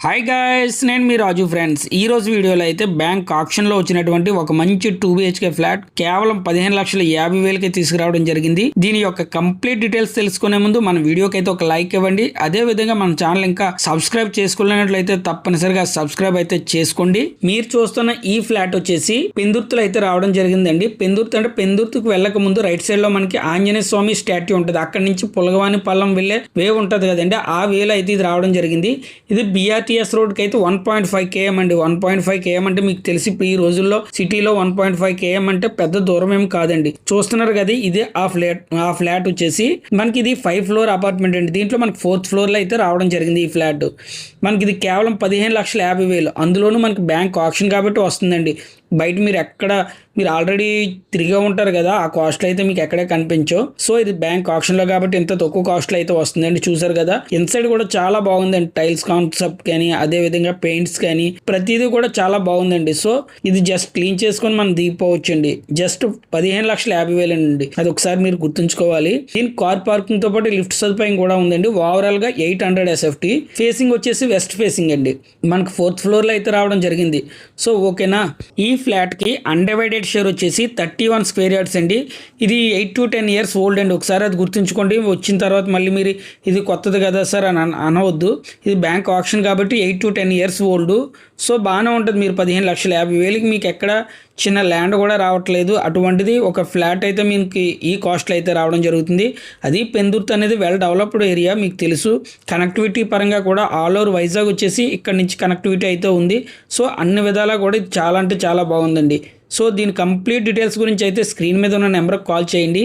Hi guys, నేను మీ రాజు friends. ఈ రోజు వీడియోలో అయితే బ్యాంక్ ఆక్షన్లో వచ్చినటువంటి ఒక మంచి 2BHK ఫ్లాట్ కేవలం 15,50,000కి తీసుకురావడం జరిగింది. దీని యొక్క కంప్లీట్ డీటెయిల్స్ తెలుసుకునే ముందు మన వీడియోకి అయితే ఒక లైక్ ఇవ్వండి. అదే విధంగా మన ఛానల్ ఇంకా సబ్స్క్రైబ్ చేసుకున్నట్లయితే తప్పనిసరిగా సబ్స్క్రైబ్ అయితే చేసుకోండి. మీరు చూస్తున్న ఈ ఫ్లాట్ వచ్చేసి పెందుర్తిలో అయితే రావడం జరిగిందండి. పెందుర్తి అంటే పెందుర్తికి వెళ్ళక ముందు రైట్ సైడ్ లో మనకి ఆంజనేయ స్వామి స్టాట్యూ ఉంటుంది. అక్కడి నుంచి పులగవాని పల్లం వెళ్ళే వే ఉంటది కదండి, ఆ వేలో అయితే ఇది రావడం జరిగింది. ఇది BRTS రోడ్కి అయితే 1.5 km అండి. 1.5 km అంటే మీకు తెలిసి ఈ రోజుల్లో సిటీలో 1.5 km అంటే పెద్ద దూరం ఏం కాదండి. చూస్తున్నారు కదా, ఇదే ఆ ఫ్లాట్ వచ్చేసి మనకి ఇది 5 floor అపార్ట్మెంట్ అండి. దీంట్లో మనకి 4th floor లో అయితే రావడం జరిగింది. ఈ ఫ్లాట్ మనకి ఇది కేవలం 15,50,000, అందులోనూ మనకి బ్యాంక్ ఆప్షన్ కాబట్టి వస్తుందండి. బయట మీరు ఆల్రెడీ తిరిగే ఉంటారు కదా, ఆ కాస్ట్లో అయితే మీకు ఎక్కడే కనిపించో. సో ఇది బ్యాంక్ ఆప్షన్లో కాబట్టి ఇంత తక్కువ కాస్ట్లో అయితే వస్తుందండి. చూసారు కదా, ఇన్సైడ్ కూడా చాలా బాగుందండి. టైల్స్ కాన్సెప్ట్ కానీ అదే విధంగా పెయింట్స్ కానీ ప్రతిదీ కూడా చాలా బాగుందండి. సో ఇది జస్ట్ క్లీన్ చేసుకొని మనం దిగిపోవచ్చు అండి. జస్ట్ 15,50,000 అండి. అది ఒకసారి మీరు గుర్తుంచుకోవాలి. దీని కార్ పార్కింగ్ తో పాటు లిఫ్ట్ సదుపాయం కూడా ఉందండి. ఓవరాల్ గా 800 SFT. ఫేసింగ్ వచ్చేసి వెస్ట్ ఫేసింగ్ అండి. మనకు 4th floor లో అయితే రావడం జరిగింది. సో ఓకేనా. ఈ ఫ్లాట్ కి అన్డివైడెడ్ షేర్ వచ్చేసి 31 square yards అండి. ఇది 8 to 10 years ఓల్డ్ అండి. ఒకసారి అది గుర్తుంచుకోండి. వచ్చిన తర్వాత మళ్ళీ మీరు ఇది కొత్తది కదా సార్ అని అనవద్దు. ఇది బ్యాంక్ ఆప్షన్ కాబట్టి 8 to 10 years ఓల్డ్. సో బాగానే ఉంటుంది. మీరు 15,50,000కి మీకు ఎక్కడ చిన్న ల్యాండ్ కూడా రావట్లేదు. అటువంటిది ఒక ఫ్లాట్ అయితే మీకు ఈ కాస్ట్లో అయితే రావడం జరుగుతుంది. అది పెందుర్తి అనేది వెల్ డెవలప్డ్ ఏరియా, మీకు తెలుసు. కనెక్టివిటీ పరంగా కూడా ఆల్ ఓవర్ వైజాగ్ వచ్చేసి ఇక్కడ నుంచి కనెక్టివిటీ అయితే ఉంది. సో అన్ని విధాలా కూడా ఇది చాలా అంటే చాలా బాగుందండి. సో దీని కంప్లీట్ డీటెయిల్స్ గురించి అయితే స్క్రీన్ మీద ఉన్న నెంబర్కి కాల్ చేయండి.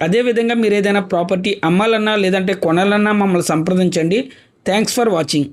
అదేవిధంగా మీరు ఏదైనా ప్రాపర్టీ అమ్మాలన్నా లేదంటే కొనాలన్నా మమ్మల్ని సంప్రదించండి. Thanks for watching.